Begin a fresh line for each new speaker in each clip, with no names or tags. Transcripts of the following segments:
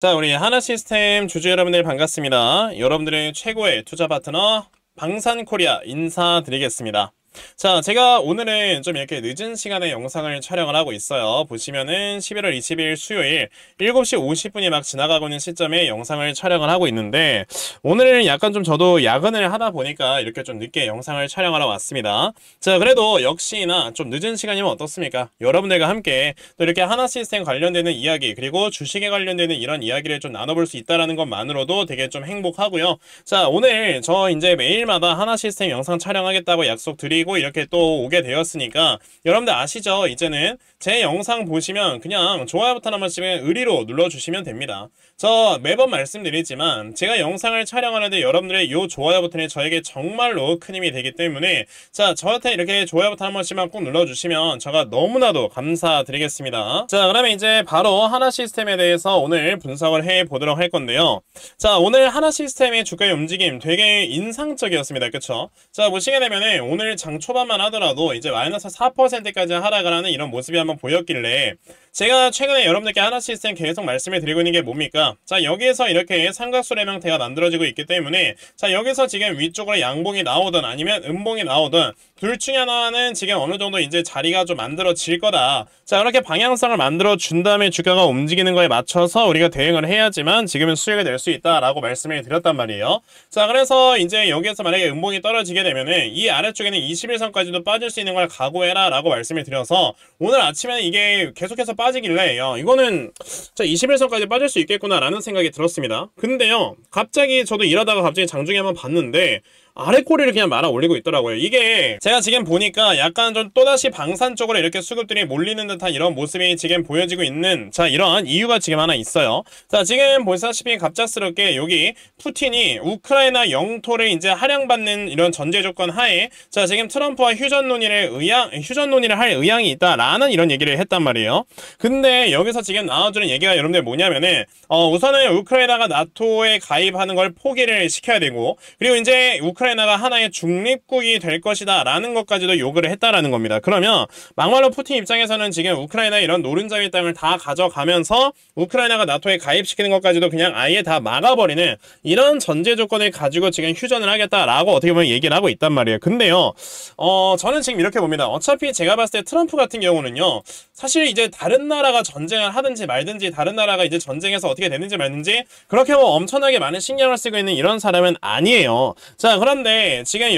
자, 우리 하나시스템 주주 여러분들 반갑습니다. 여러분들의 최고의 투자 파트너 방산코리아 인사드리겠습니다. 자, 제가 오늘은 좀 이렇게 늦은 시간에 영상을 촬영을 하고 있어요. 보시면은 11월 20일 수요일 7시 50분이 막 지나가고 있는 시점에 영상을 촬영을 하고 있는데, 오늘은 약간 좀 저도 야근을 하다 보니까 이렇게 좀 늦게 영상을 촬영하러 왔습니다. 자, 그래도 역시나 좀 늦은 시간이면 어떻습니까? 여러분들과 함께 또 이렇게 하나시스템 관련되는 이야기, 그리고 주식에 관련되는 이런 이야기를 좀 나눠볼 수 있다는 것만으로도 되게 좀 행복하고요. 자, 오늘 저 이제 매일마다 하나시스템 영상 촬영하겠다고 약속드리고 이렇게 또 오게 되었으니까, 여러분들 아시죠? 이제는 제 영상 보시면 그냥 좋아요 버튼 한 번씩 의리로 눌러주시면 됩니다. 저 매번 말씀드리지만 제가 영상을 촬영하는데 여러분들의 요 좋아요 버튼이 저에게 정말로 큰 힘이 되기 때문에, 자, 저한테 이렇게 좋아요 버튼 한 번씩만 꼭 눌러주시면 제가 너무나도 감사드리겠습니다. 자, 그러면 이제 바로 하나시스템에 대해서 오늘 분석을 해보도록 할 건데요. 자, 오늘 하나시스템의 주가의 움직임 되게 인상적이었습니다. 그쵸? 자, 보시게 되면은 오늘 장 초반만 하더라도 이제 마이너스 4%까지 하락을 하는 이런 모습이 한번 보였길래, 제가 최근에 여러분들께 하나시스템 계속 말씀을 드리고 있는 게 뭡니까? 자, 여기에서 이렇게 삼각수렴 형태가 만들어지고 있기 때문에, 자, 여기서 지금 위쪽으로 양봉이 나오든 아니면 음봉이 나오든 둘 중에 하나는 지금 어느 정도 이제 자리가 좀 만들어질 거다. 자, 그렇게 방향성을 만들어 준 다음에 주가가 움직이는 거에 맞춰서 우리가 대응을 해야지만 지금은 수익을 낼 수 있다라고 말씀을 드렸단 말이에요. 자, 그래서 이제 여기에서 만약에 음봉이 떨어지게 되면은 이 아래쪽에는 21선까지도 빠질 수 있는 걸 각오해라 라고 말씀을 드려서, 오늘 아침에는 이게 계속해서 빠지길래 이거는 자 21선까지 빠질 수 있겠구나 라는 생각이 들었습니다. 근데요, 갑자기 저도 일하다가 갑자기 장중에 한번 봤는데 아래 꼬리를 그냥 말아 올리고 있더라고요. 이게 제가 지금 보니까 약간 좀 또다시 방산 쪽으로 이렇게 수급들이 몰리는 듯한 이런 모습이 지금 보여지고 있는, 자, 이러한 이유가 지금 하나 있어요. 자, 지금 보시다시피 갑작스럽게 여기 푸틴이 우크라이나 영토를 이제 할양받는 이런 전제 조건 하에, 자, 지금 트럼프와 휴전 논의를 할 의향이 있다라는 이런 얘기를 했단 말이에요. 근데 여기서 지금 나와주는 얘기가 여러분들 뭐냐면은, 우선은 우크라이나가 나토에 가입하는 걸 포기를 시켜야 되고, 그리고 이제 우크라이나가 하나의 중립국이 될 것이다 라는 것까지도 요구를 했다라는 겁니다. 그러면 막말로 푸틴 입장에서는 지금 우크라이나의 이런 노른자위 땅을 다 가져가면서 우크라이나가 나토에 가입시키는 것까지도 그냥 아예 다 막아버리는 이런 전제 조건을 가지고 지금 휴전을 하겠다라고 어떻게 보면 얘기를 하고 있단 말이에요. 근데요, 저는 지금 이렇게 봅니다. 어차피 제가 봤을 때 트럼프 같은 경우는요, 사실 이제 다른 나라가 전쟁을 하든지 말든지, 다른 나라가 이제 전쟁에서 어떻게 되는지 말든지 그렇게 뭐 엄청나게 많은 신경을 쓰고 있는 이런 사람은 아니에요. 자, 그런데 지금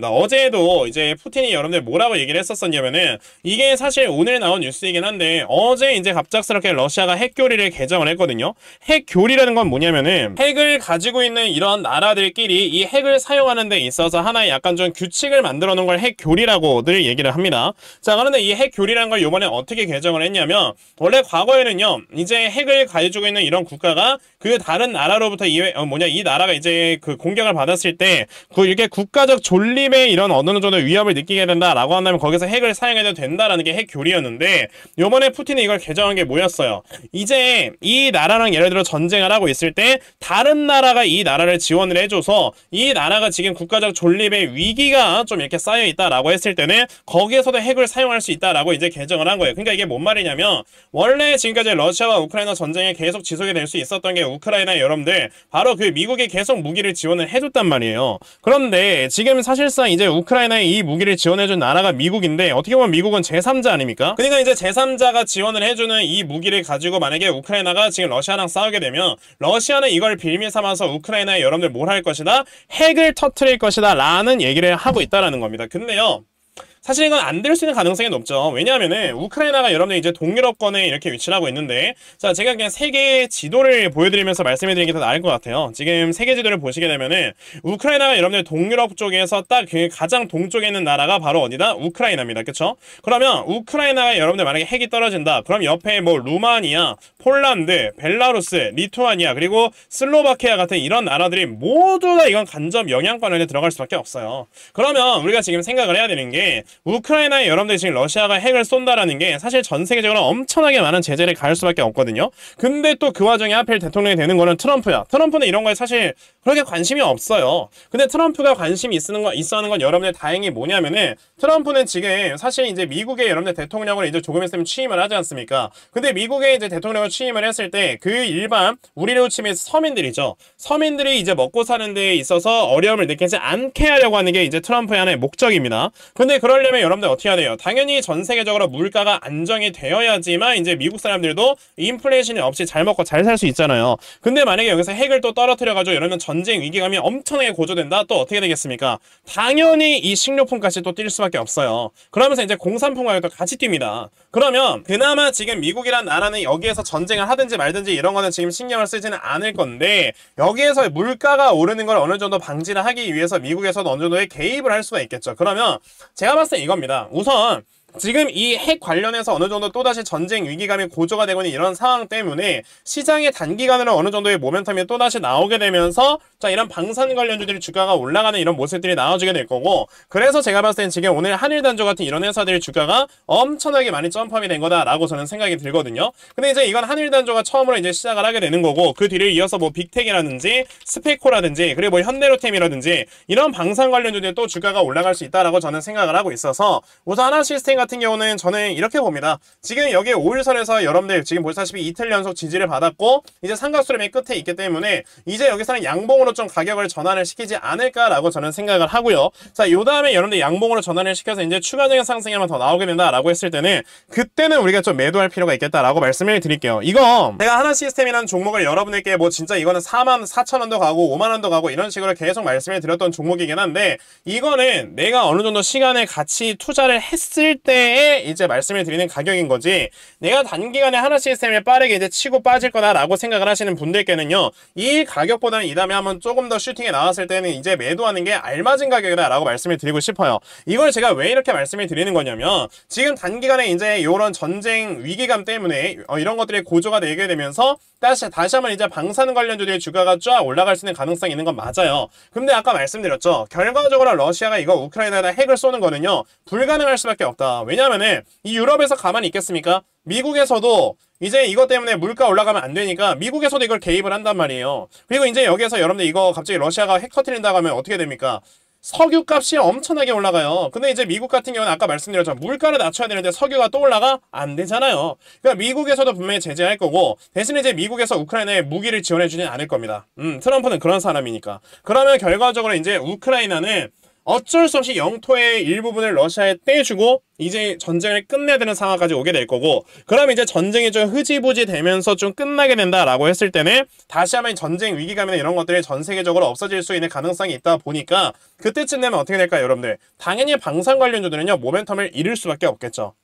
어제도 이제 푸틴이 여러분들 뭐라고 얘기를 했었었냐면은, 이게 사실 오늘 나온 뉴스이긴 한데, 어제 이제 갑작스럽게 러시아가 핵교리를 개정을 했거든요. 핵교리라는 건 뭐냐면은, 핵을 가지고 있는 이런 나라들끼리 이 핵을 사용하는 데 있어서 하나의 약간 좀 규칙을 만들어 놓은 걸 핵교리라고들 얘기를 합니다. 자, 그런데 이 핵교리라는 걸 이번에 어떻게 개정을 했냐면, 원래 과거에는요, 이제 핵을 가지고 있는 이런 국가가 그 다른 나라로부터 이 나라가 이제 그 공격을 받았을 때 이렇게 국가적 존립의 이런 어느 정도 위협을 느끼게 된다라고 한다면 거기서 핵을 사용해도 된다라는 게 핵교리였는데, 요번에 푸틴이 이걸 개정한 게 뭐였어요? 이제 이 나라랑 예를 들어 전쟁을 하고 있을 때 다른 나라가 이 나라를 지원을 해줘서 이 나라가 지금 국가적 존립의 위기가 좀 이렇게 쌓여 있다라고 했을 때는 거기에서도 핵을 사용할 수 있다라고 이제 개정을 한 거예요. 그러니까 이게 뭔 말이냐면, 원래 지금까지 러시아와 우크라이나 전쟁이 계속 지속이 될 수 있었던 게, 우크라이나 여러분들 바로 그 미국이 계속 무기를 지원을 해줬단 말이에요. 그런데 지금 사실상 이제 우크라이나에 이 무기를 지원해준 나라가 미국인데, 어떻게 보면 미국은 제3자 아닙니까? 그러니까 이제 제3자가 지원을 해주는 이 무기를 가지고 만약에 우크라이나가 지금 러시아랑 싸우게 되면, 러시아는 이걸 빌미 삼아서 우크라이나에 여러분들 뭘 할 것이다? 핵을 터트릴 것이다 라는 얘기를 하고 있다라는 겁니다. 근데요, 사실 이건 안 될 수 있는 가능성이 높죠. 왜냐하면은 우크라이나가 여러분들 이제 동유럽권에 이렇게 위치를 하고 있는데, 자, 제가 그냥 세계 지도를 보여드리면서 말씀해 드리는 게 더 나을 것 같아요. 지금 세계 지도를 보시게 되면은 우크라이나가 여러분들 동유럽 쪽에서 딱 그 가장 동쪽에 있는 나라가 바로 어디다? 우크라이나입니다. 그쵸? 그러면 우크라이나가 여러분들 만약에 핵이 떨어진다, 그럼 옆에 뭐 루마니아, 폴란드, 벨라루스, 리투아니아, 그리고 슬로바키아 같은 이런 나라들이 모두 다 이건 간접 영향권 안에 들어갈 수밖에 없어요. 그러면 우리가 지금 생각을 해야 되는 게, 우크라이나에 여러분들이 지금 러시아가 핵을 쏜다라는 게 사실 전 세계적으로 엄청나게 많은 제재를 가할 수밖에 없거든요. 근데 또 그 와중에 하필 대통령이 되는 거는 트럼프야. 트럼프는 이런 거에 사실 그렇게 관심이 없어요. 근데 트럼프가 관심이 있어 하는 건 여러분들 다행히 뭐냐면은 트럼프는 지금 사실 이제 미국의 여러분들 대통령을 이제 조금 있으면 취임을 하지 않습니까? 근데 미국의 이제 대통령을 취임을 했을 때 그 일반 우리로 치면 서민들이죠. 서민들이 이제 먹고 사는 데 있어서 어려움을 느끼지 않게 하려고 하는 게 이제 트럼프의 하나의 목적입니다. 근데 그러려면 여러분들 어떻게 해야 돼요? 당연히 전 세계적으로 물가가 안정이 되어야지만 이제 미국 사람들도 인플레이션이 없이 잘 먹고 잘 살 수 있잖아요. 근데 만약에 여기서 핵을 또 떨어뜨려가지고 이러면 전쟁 위기감이 엄청나게 고조된다? 또 어떻게 되겠습니까? 당연히 이 식료품값이 또 뛸 수밖에 없어요. 그러면서 이제 공산품 가격도 같이 뜁니다. 그러면 그나마 지금 미국이란 나라는 여기에서 전쟁을 하든지 말든지 이런 거는 지금 신경을 쓰지는 않을 건데 여기에서 물가가 오르는 걸 어느 정도 방지를 하기 위해서 미국에서도 어느 정도의 개입을 할 수가 있겠죠. 그러면 제가 봤을 때 이겁니다. 우선 지금 이 핵 관련해서 어느 정도 또다시 전쟁 위기감이 고조가 되고 있는 이런 상황 때문에 시장에 단기간으로 어느 정도의 모멘텀이 또다시 나오게 되면서 자 이런 방산 관련주들이 주가가 올라가는 이런 모습들이 나와주게 될 거고 그래서 제가 봤을 땐 지금 오늘 한일단조 같은 이런 회사들의 주가가 엄청나게 많이 점프업이 된 거다라고 저는 생각이 들거든요. 근데 이제 이건 한일단조가 처음으로 이제 시작을 하게 되는 거고 그 뒤를 이어서 뭐 빅텍이라든지 스페코라든지 그리고 뭐 현대로템이라든지 이런 방산 관련주들이 또 주가가 올라갈 수 있다라고 저는 생각을 하고 있어서 우선 하나시스템 같은 경우는 저는 이렇게 봅니다. 지금 여기 5일선에서 여러분들 지금 보시다시피 이틀 연속 지지를 받았고 이제 삼각수렴의 끝에 있기 때문에 이제 여기서는 양봉으로 좀 가격을 전환을 시키지 않을까라고 저는 생각을 하고요. 자, 요 다음에 여러분들 양봉으로 전환을 시켜서 이제 추가적인 상승이 한번 더 나오게 된다라고 했을 때는 그때는 우리가 좀 매도할 필요가 있겠다라고 말씀을 드릴게요. 이거 제가 하나시스템이라는 종목을 여러분들께 뭐 진짜 이거는 44,000원도 가고 5만원도 가고 이런 식으로 계속 말씀을 드렸던 종목이긴 한데 이거는 내가 어느 정도 시간을 같이 투자를 했을 때에 이제 말씀을 드리는 가격인 거지 내가 단기간에 하나시스템에 빠르게 이제 치고 빠질 거다라고 생각을 하시는 분들께는요 이 가격보다는 이 다음에 한번 조금 더 슈팅에 나왔을 때는 이제 매도하는 게 알맞은 가격이다라고 말씀을 드리고 싶어요. 이걸 제가 왜 이렇게 말씀을 드리는 거냐면 지금 단기간에 이제 이런 전쟁 위기감 때문에 이런 것들이 고조가 되게 되면서 다시 한번 이제 방산 관련주들의 주가가 쫙 올라갈 수 있는 가능성이 있는 건 맞아요. 근데 아까 말씀드렸죠. 결과적으로 러시아가 이거 우크라이나에다 핵을 쏘는 거는요 불가능할 수밖에 없다. 왜냐면은 이 유럽에서 가만히 있겠습니까? 미국에서도 이제 이것 때문에 물가 올라가면 안 되니까 미국에서도 이걸 개입을 한단 말이에요. 그리고 이제 여기에서 여러분들 이거 갑자기 러시아가 핵 터트린다고 하면 어떻게 됩니까? 석유 값이 엄청나게 올라가요. 근데 이제 미국 같은 경우는 아까 말씀드렸죠. 물가를 낮춰야 되는데 석유가 또 올라가? 안 되잖아요. 그러니까 미국에서도 분명히 제재할 거고 대신에 이제 미국에서 우크라이나에 무기를 지원해주진 않을 겁니다. 트럼프는 그런 사람이니까. 그러면 결과적으로 이제 우크라이나는 어쩔 수 없이 영토의 일부분을 러시아에 떼주고 이제 전쟁을 끝내야 되는 상황까지 오게 될 거고 그럼 이제 전쟁이 좀 흐지부지 되면서 좀 끝나게 된다라고 했을 때는 다시 한번 전쟁 위기감이나 이런 것들이 전 세계적으로 없어질 수 있는 가능성이 있다 보니까 그때쯤 되면 어떻게 될까요 여러분들? 당연히 방산 관련주들은요 모멘텀을 잃을 수밖에 없겠죠.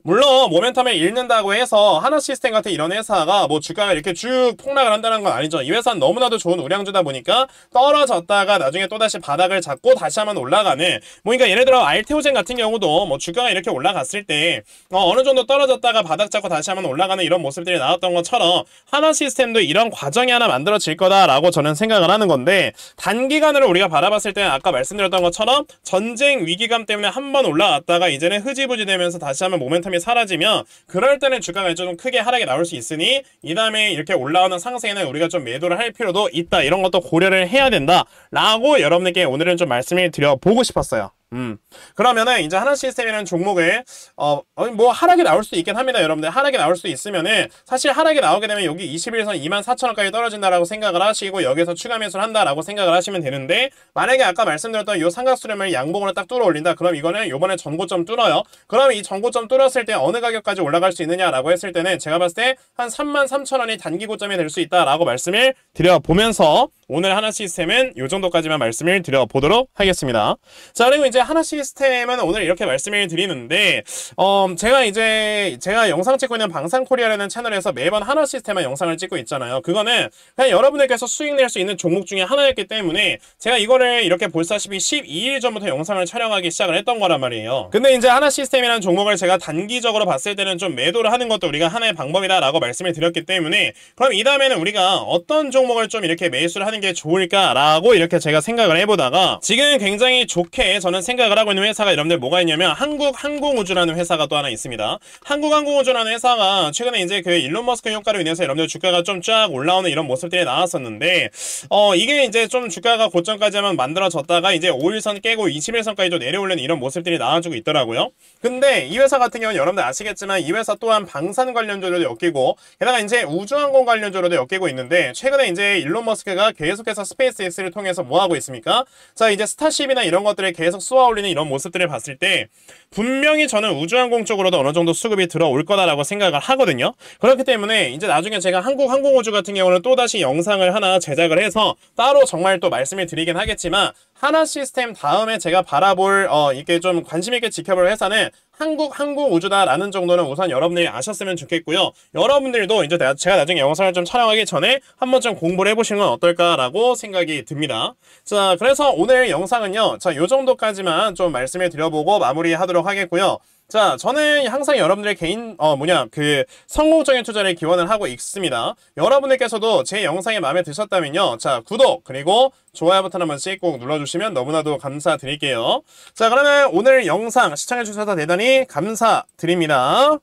물론 모멘텀을 잃는다고 해서 하나시스템 같은 이런 회사가 뭐 주가가 이렇게 쭉 폭락을 한다는 건 아니죠. 이 회사는 너무나도 좋은 우량주다 보니까 떨어졌다가 나중에 또다시 바닥을 잡고 다시 한번 올라가는 뭐 그러니까 예를 들어 알테오젠 같은 경우도 뭐 주가가 이렇게 올라갔을 때 어느 정도 떨어졌다가 바닥 잡고 다시 한번 올라가는 이런 모습들이 나왔던 것처럼 하나시스템도 이런 과정이 하나 만들어질 거다라고 저는 생각을 하는 건데 단기간으로 우리가 바라봤을 때는 아까 말씀드렸던 것처럼 전쟁 위기감 때문에 한번 올라왔다가 이제는 흐지부지 되면서 다시 한번 모멘텀이 사라지면 그럴 때는 주가가 좀 크게 하락이 나올 수 있으니 이 다음에 이렇게 올라오는 상승에는 우리가 좀 매도를 할 필요도 있다. 이런 것도 고려를 해야 된다 라고 여러분들께 오늘은 좀 말씀을 드려보고 싶었어요. 그러면은 이제 하나시스템이라는 종목을 뭐 하락이 나올 수도 있긴 합니다. 여러분들 하락이 나올 수 있으면은 사실 하락이 나오게 되면 여기 21선 24,000원까지 떨어진다라고 생각을 하시고 여기서 추가 매수를 한다라고 생각을 하시면 되는데 만약에 아까 말씀드렸던 이 삼각수렴을 양봉으로 딱 뚫어 올린다. 그럼 이거는 요번에 전고점 뚫어요. 그럼 이 전고점 뚫었을 때 어느 가격까지 올라갈 수 있느냐라고 했을 때는 제가 봤을 때 한 33,000원이 단기 고점이 될 수 있다라고 말씀을 드려보면서 오늘 하나시스템은 요 정도까지만 말씀을 드려보도록 하겠습니다. 자, 그리고 이제 하나시스템은 오늘 이렇게 말씀을 드리는데 제가 영상 찍고 있는 방산코리아라는 채널에서 매번 하나시스템만 영상을 찍고 있잖아요. 그거는 그냥 여러분들께서 수익 낼 수 있는 종목 중에 하나였기 때문에 제가 이거를 이렇게 보시다시피 12일 전부터 영상을 촬영하기 시작을 했던 거란 말이에요. 근데 이제 하나시스템이라는 종목을 제가 단기적으로 봤을 때는 좀 매도를 하는 것도 우리가 하나의 방법이다라고 말씀을 드렸기 때문에 그럼 이 다음에는 우리가 어떤 종목을 좀 이렇게 매수를 하는 하는 게 좋을까라고 이렇게 제가 생각을 해보다가 지금 굉장히 좋게 저는 생각을 하고 있는 회사가 여러분들 뭐가 있냐면 한국항공우주라는 회사가 또 하나 있습니다. 한국항공우주라는 회사가 최근에 이제 그 일론 머스크 효과로 인해서 여러분들 주가가 좀 쫙 올라오는 이런 모습들이 나왔었는데 이게 이제 좀 주가가 고점까지만 만들어졌다가 이제 5일선 깨고 21선까지 좀 내려오는 이런 모습들이 나와주고 있더라고요. 근데 이 회사 같은 경우는 여러분들 아시겠지만 이 회사 또한 방산 관련주로도 엮이고 게다가 이제 우주항공 관련주로도 엮이고 있는데 최근에 이제 일론 머스크가 계속해서 스페이스X를 통해서 뭐 하고 있습니까? 자, 이제 스타쉽이나 이런 것들을 계속 쏘아 올리는 이런 모습들을 봤을 때 분명히 저는 우주항공 쪽으로도 어느 정도 수급이 들어올 거다라고 생각을 하거든요. 그렇기 때문에 이제 나중에 제가 한국항공우주 같은 경우는 또다시 영상을 하나 제작을 해서 따로 정말 또 말씀을 드리긴 하겠지만 하나시스템 다음에 제가 바라볼 이렇게 좀 관심 있게 지켜볼 회사는 한국항공우주다라는 정도는 우선 여러분들이 아셨으면 좋겠고요. 여러분들도 이제 제가 나중에 영상을 좀 촬영하기 전에 한번 좀 공부를 해보시는 건 어떨까라고 생각이 듭니다. 자, 그래서 오늘 영상은요. 자, 요 정도까지만 좀 말씀을 드려보고 마무리하도록 하겠고요. 자, 저는 항상 여러분들의 개인, 성공적인 투자를 기원을 하고 있습니다. 여러분들께서도 제 영상이 마음에 드셨다면요. 자, 구독, 그리고 좋아요 버튼 한 번씩 꼭 눌러주시면 너무나도 감사드릴게요. 자, 그러면 오늘 영상 시청해주셔서 대단히 감사드립니다.